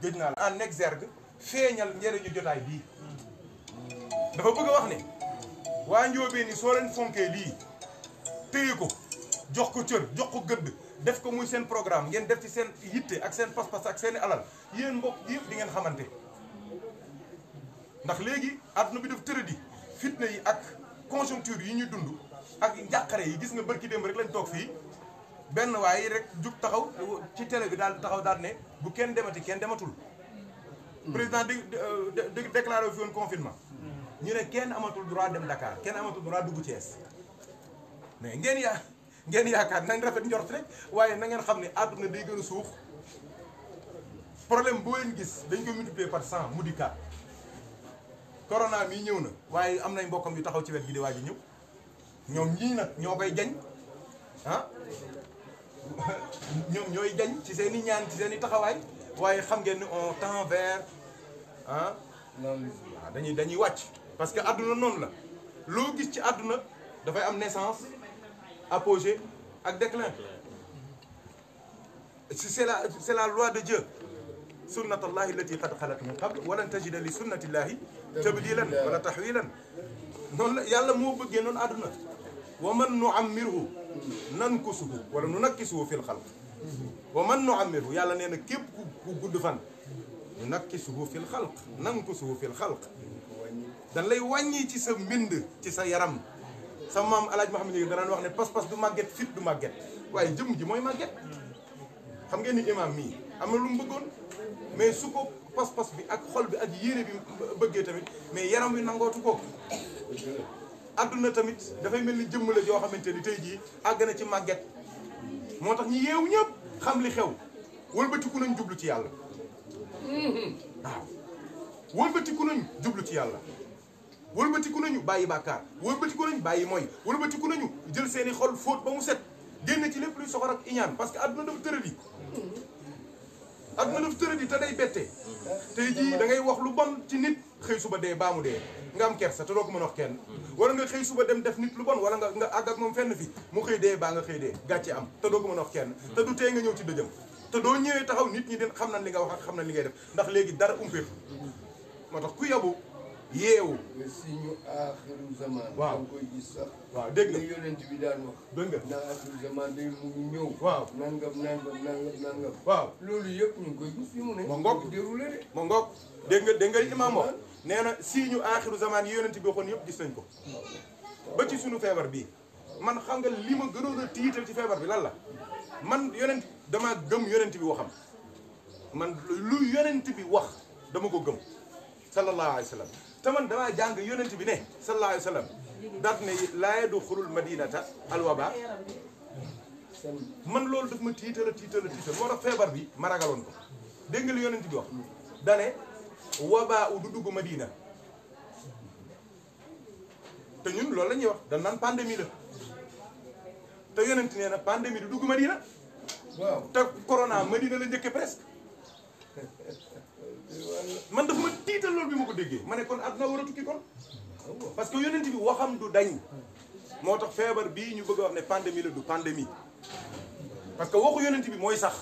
gëj naa la en exergue feeñal njëriñu jotaay bii dafa bëgg a wax ne waa Njóobeen ni soo leen fonkee lii téye ko jox ko cër jox ko gëdd def ko muy seen programme ngeen def ci seen yitte ak seen pas-pas ak seeni alal yéen mbokk yëpp di ngeen xamante ndax léegi àdduna bi daf tëradi fitna yi ak conjoncture yi ñuy dund ak njàqare yi gis nga bërki démb rek lañ toog fii benn waaye rek jug taxaw ci télé bi daal taxaw daal ne bu kenn demati kenn dematul président di déclaré fi woon confinement ñu ne kenn amatul droit dem Dakar kenn amatul droit dugg Thiès mais ngeen yaakaar nañ rafet njort rek waaye na ngeen xam ne àdduna day gën a suux problème boo leen gis dañ ko multiplier par 100 mu di 4 corona mi ñëw na waaye am nañ mbokkam yu taxaw ci wet gi di waaj a ñëw ñoom ñii nag ñoo koy jañ ah ñoom ñooy jañ ci seen i ñaan ci seen i taxawaay waaye xam ngeen ni on tend vers ah waaw dañuy wàcc parce que àdduna noonu la loo gis ci àdduna dafay am naissance apogée ak déclin c'est la loi de Dieu sunnatullahi allati qad xalat min qabl walan tajida li sunnatillahi tabdilan wala tahwilan noonu la yàlla moo bëggee noonu àdduna wa man nuammirhu nankusuhu wala nunakkisuhu fil xalq wa man nuammirhu yàlla nee na képp ku gudd fan nunakkisuhu fil xalq nankusuhu fil xalq dan lay wàññi ci sa mbind ci sa yaram sa maam alaaj Muhammad yi danaan wax ne pas-pas du màgget fit du màgget waaye jëmm ji mooy màgget xam ngeen ni imam mii am na lu mu bëggoon mais su ko pas-pas bi ak xol bi ak yéene bi bëggee tamit mais yaram wi nangootu ko adduna tamit dafay mel ni jëmm la yoo xamante ni tey jii àgg na ci màgget moo tax ñi yeewu ñëpp xam li xew wëlbatiku nañ jublu ci yàlla waaw wëlbatiku nañ jublu ci yàlla wëlbatiku nañu bàyyi bàkkaar wëlbatiku nañu bàyyi mooy wëlbatiku nañu jël seeni xol fóot ba mu set génn ci lépp luy soxor ak iñaan parce que adduna dafa tëradi adduna dafa tëradi te day bette tey jii da ngay wax lu bon ci nit xëy suba dee baa mu dee nga am kersa te doo ko mën a wax kenn wala nga xëy suba dem def nit lu bon wala nga àgg ak moom fenn fi mu xëy dee baa nga xëy dee gàcce am te doo ko mën a wax kenn te du tee nga ñëw ci dëjëm te doo ñëwee taxaw nit ñi den xam nañ li nga wax ak xam nañ li ngay def ndax léegi dara umpeetu moo tax ku yabu yeewu si ñu aaxiru zaman waaw koy gis sax waaw dégg nga yonent bi daan wax dégg nga ndax aaxiru zaman day mu ngi ñëw waaw nangam waaw loolu yëpp ñu ngi koy gis fi mu ne ma ngoog déroulé de ma ngoog dégg nga imaam wax nee na si ñu aaxiru zaman yi yonent bi waxoon yëpp gis nañ ko ba ci sunu feebar bii man xam nga li ma gënoon a tiital ci feebar bi lan la man yonent dama gëm yonent bi waxam man lu yonent bi wax dama ko gëm sallallahu alayhi wa sallam te man damaa jàng yonent bi ne sallallahu alayhi wa sallam daat ne laa yadxulul madinata alwaba man loolu daf ma tiital moo tax feebar bi ma ragaloon ko dégg nga li yonent bi wax dane wabaa u du dugg madina te ñun loolu la ñuy wax dañ naan pandémie la te yonent nee na pandémie du dugg madina waaw te corona madina la njëkke presque man daf ma tiital loolu bi ma ko déggee ma ne kon àdduna war a tukki kon parce que yonent bi waxam du dañ moo tax feebar bii ñu bëgg a wax ne pandémie la du pandémie parce que waxu yonent bi mooy sax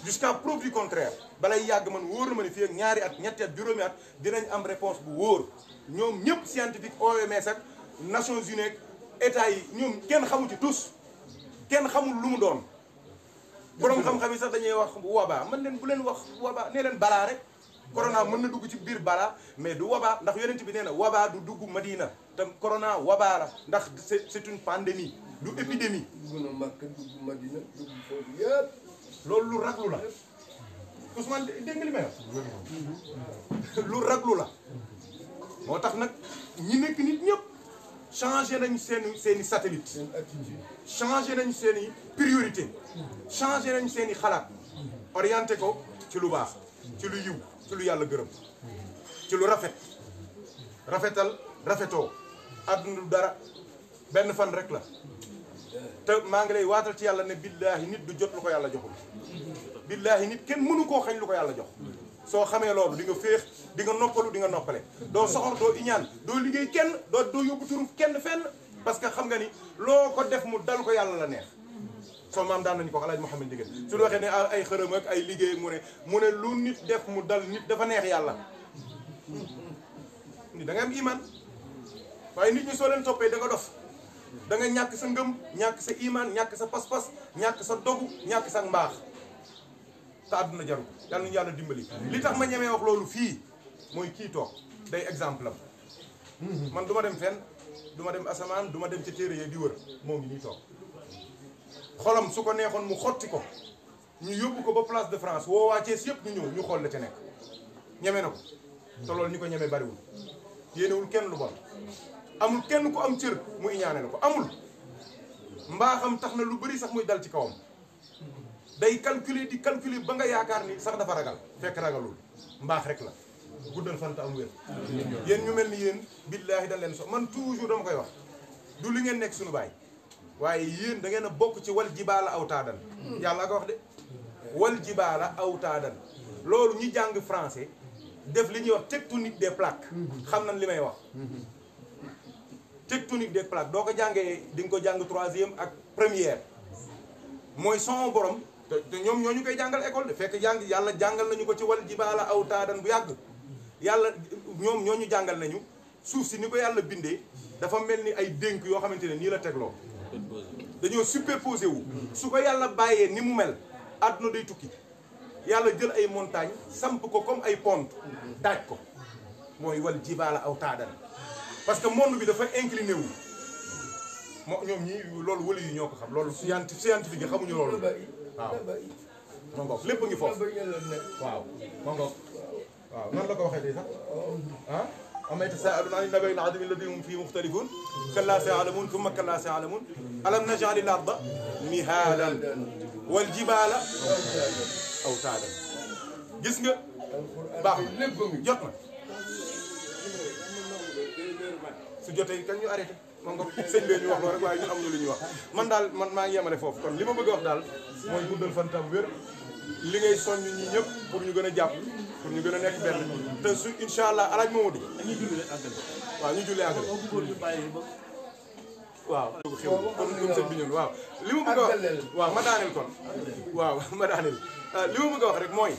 jusqu'à preuve du contraire balay yàgg man wóor na ma ne fii ak ñaari at ñetti at juróomi at dinañ am réponse bu wóor ñoom ñëpp scientifique OMS ak Nations Unies ak état yi ñoom kenn xamu ci tous kenn xamul lu mu doon borom xam-xam yi sax dañuy wax wabaa man leen bu leen wax wabaa nee leen balaa rek corona mën na dugg ci biir balaa mais du wabaa ndax yonent bi nee na wabaa du dugg Madina te corona wabaa la ndax c'est une pandémie du épidémie. dugg na Makka dugg Madina dugg foofu yëpp. loolu lu raglu la Ousmane dégg nga li may wax lu raglu la moo tax nag ñi nekk nit ñëpp changé nañ seeni satellite seen attitude. changé nañ seeni priorité changé nañ seeni xalaat orienté ko ci lu baax ci lu yiw ci lu yàlla gërëm ci lu rafetal rafetoo àdduna du dara benn fan rek la te maa ngi lay waatal ci yàlla ne billaahi nit du jot lu ko yàlla joxul billaahi nit kenn mënu koo xañ lu ko yàlla jox soo xamee loolu di nga féex di nga noppalu di nga noppale doo soxor doo iñaan doo liggéey kenn doo yóbbu turu kenn fenn parce que xam nga ni loo ko def mu dal ko yàlla la neex soo maam daan nañu ko wax Alaaji Mouhamed Ndieguène su waxee ne ay xërëm ak ay liggéey mu ne lu nit def mu dal nit dafa neex yàlla ni da nga am iman waaye nit ñi soo leen toppee da nga dof da nga ñàkk sa ngëm ñàkk sa iman ñàkk sa pas-pas ñàkk sa dogu ñàkk sa mbaax te àdduna jaru yàlla nañu yàlla dimbali li tax ma ñemee wax loolu fii mooy kii toog day exemple am man du ma dem fenn du ma dem asamaan du ma dem ca téere ya di wër moo ngi nii toog xolam su ko neexoon mu xotti ko ñu yóbbu ko ba place de France woo waa Thiès yëpp ñu ñëw ñu xool la ca nekk ñeme na ko te loolu ñu ko ñeme bariwul yéenewul kenn lu bon amul kenn ku am cër mu iñaane la ko amul mbaaxam tax na lu bëri sax muy dal ci kawam day calculer di calculer ba nga yaakaar ni sax dafa ragal fekk ragalul mbaax rek la guddal fant am wér yéen ñu mel ni yéen billaahi dañ leen so man toujours dama koy wax du li ngeen nekk suñu baay waaye yéen da ngeen a bokk ci wal jibaala aw taadan yàlla ko wax de wal jibaala aw taadan loolu ñi jàng français def li ñuy wax tectonique des plaques xam nañ li may wax tectonique des plaques doo ko jàngee di nga ko jàng troisième ak première mooy son borom te ñoom ñoo ñu koy jàngal école de fekk yàlla jàngal nañu ko ci wal jibaala aw taadan bu yàgg yàlla ñoom ñoo ñu jàngal nañu suuf si ni ko yàlla bindee dafa mel ni ay dénk yoo xamante ne nii la tegloo dañoo superposé wu su ko yàlla bàyyee ni mu mel àdduna day tukki yàlla jël ay montagne samp ko comme ay pont daaj ko mooy wal jibaala aw taadan parce que monde bi dafa incliné wu moo ñoom ñii loolu wala yu ñoo ko xam loolu scientifique yi xamuñu loolu waaw ma ngoog lépp a ngi foofu waaw ma ngoog waaw nan la ko waxee tey sax ah amma yatasaaluuna ani nabai al-azimi alladi hum fiihi muxtalifuun kallaa saya'lamuun thumma kallaa saya'lamuun alam naj'ali al-arda mihaadan wal jibaala awtaadan gis nga baax na jot na su jotee kañ ñu arrêté moom nga sëñ bee ñu wax loolu rek waaye ñun am ñu lu ñuy wax man daal man maa ngi yemale foofu kon li ma bëgg a wax daal mooy guddal fantam wér li ngay soññ ñi ñëpp pour ñu gën a jàpp pour ñu gën a nekk benn te su incha allah alaaj Mamadou waaw ñu jullee àggale waaw xew comme sëñ bi ñun waaw li ma bëgg a wax waaw ma daaneel kon waaw ma daaneel li ma bëgg a wax rek mooy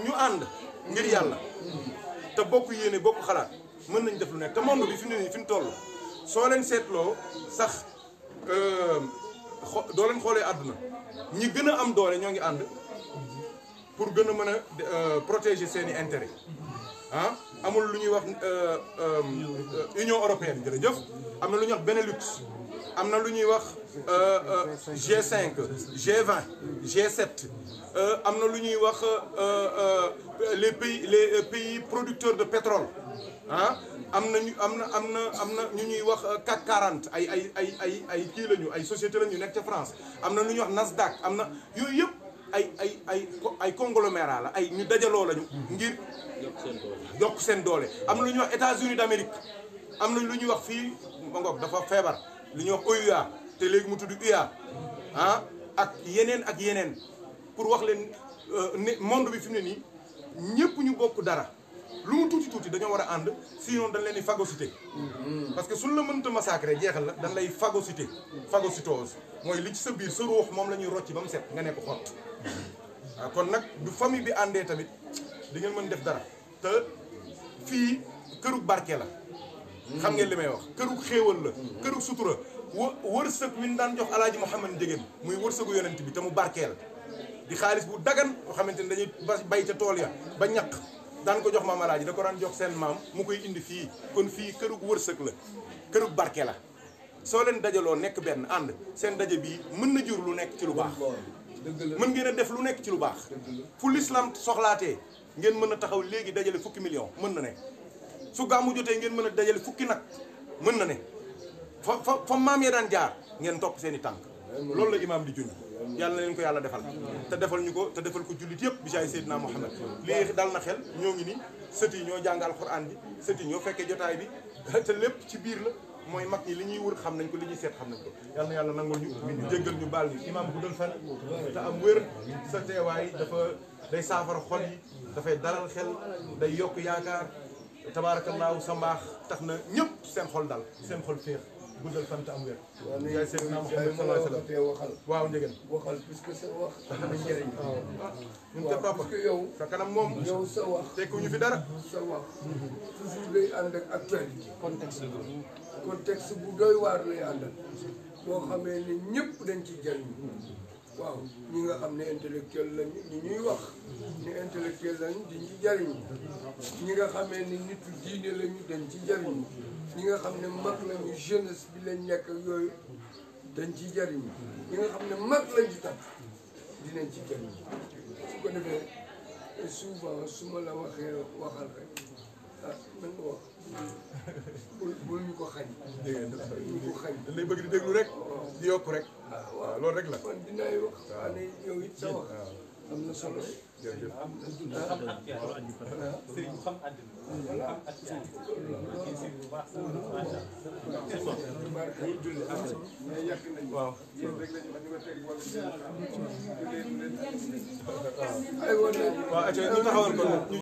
ñu ànd ngir yàlla te bokk yéene bokk xalaat mën nañ def lu nekk te monde bi fi mu ne nii fi mu toll soo leen seetloo sax doo leen xoolee àdduna ñi gën a am doole ñoo ngi ànd pour gën a mën a protéger seeni intérêt ah amul lu ñuy wax Union européenne jërëjëf am na lu ñuy wax Benelux am na lu ñuy wax G5 G20 G7 am na lu ñuy wax les pays producteurs de pétrole ah am na ñu ñuy wax CAC 40 ay kii lañu ay société lañu nekk ca France am na lu ñuy wax Nasdaq am na yooyu yëpp ay conglomérat la ay ñu dajaloo lañu ngir yokk seen doole am na lu ñuy wax États-Unis d'Amérique am na lu ñuy wax fii ma ngoog dafa feebar lu ñuy wax OUA te léegi mu tudd UA ah ak yeneen pour wax leen ne monde bi fi mu ne nii ñëpp ñu bokk dara lu mu tuuti dañoo war a ànd sinon dañ leen di phagocyté parce que suñ la mënta massacrer jeexal la dañ lay phagocytose mooy li ci sa biir sa ruux moom la ñuy rocci ba mu set nga nekk xott waaw kon nag du famille bi àndee tamit di ngeen mën def dara te fii kërug barke la xam ngeen li may wax kërug xéewal la kërug sutura wërsëg wi ñu daan jox alaaji Mouhamed Ndieguène muy wërsëgu yonent bi te mu barkeel di xaalis bu dagan yoo xamante ne dañuy bay ca tool ya ba ñaq daan ko jox maam alaaji da ko daan jox seen maam mu koy indi fii kon fii kërug wërsëg la kërug barke la soo leen dajaloo nekk benn ànd seen daje bii mën na jur lu nekk ci lu baax mën ngeen a def lu nekk ci lu baax fu l'islam soxlaatee ngeen mën a taxaw léegi dajale fukki million mën na ne su gàmmu jotee ngeen mën a dajale fukki nag mën na ne fa maam ya daan jaar ngeen topp seen i tànk loolu la imaam di junj yàlla na leen ko yàlla defal te defal ñu ko te defal ko jullit yëpp bi jaay Seydina Muhammad lii dal na xel ñoo ngi ni sët yi ñoo jàng alxuraan bi sët yi ñoo fekkee jotaay bi te lépp ci biir la mooy mag ñi li ñuy wër xam nañ ko li ñuy seet xam nañ ko yàlla na yàlla nangul ñu jéggal ñu baal ñu imaam guddal fan te am wér sa teewaay dafa day saafara xol yi dafay dalal xel day yokk yaakaar tabaarakallaahu sa mbaax tax na ñëpp seen xol dal seen xol féex guddal fan te am wér. waaw ne yaay Seydina Muhammad sallallahu alayhi wa sallam. waxal. waaw njëgën. waxal puisque sa wax am na njëriñ. waaw ñun te waaw papa parce que yow. sa kanam moom. yow sa wax. tekkuñu fi dara. sa wax toujours day ànd ak actualité. contexte bu doy waar lay àndal. boo xamee ne ñëpp dañ ci jariñu. waaw ñi nga xam ne intellectuel lañu ñi ñuy wax ni intellectuel lañu di ci jariñu. ñi nga xamee ni nitu diine lañu dañ ci jariñu. ñi nga xam ne mag lañu jeunesse bi lañ nekk ak yooyu dañ ci jariñu. ñi nga xam ne mag lañu tam dinañ ci jariñu. su ko defee souvent su ma la waxee waxal rek ah na nga wax bul ñu ko xañ. ñu ko xañ. dañ lay bëgg di déglu rek. di yokk rek. waaw loolu rek la. man dinaay wax. waaw ne yow it sa wax. am na solo. jërëjëf. sëriñ xam àddina. xam waaw. ay woon waaw ñu taxawal ko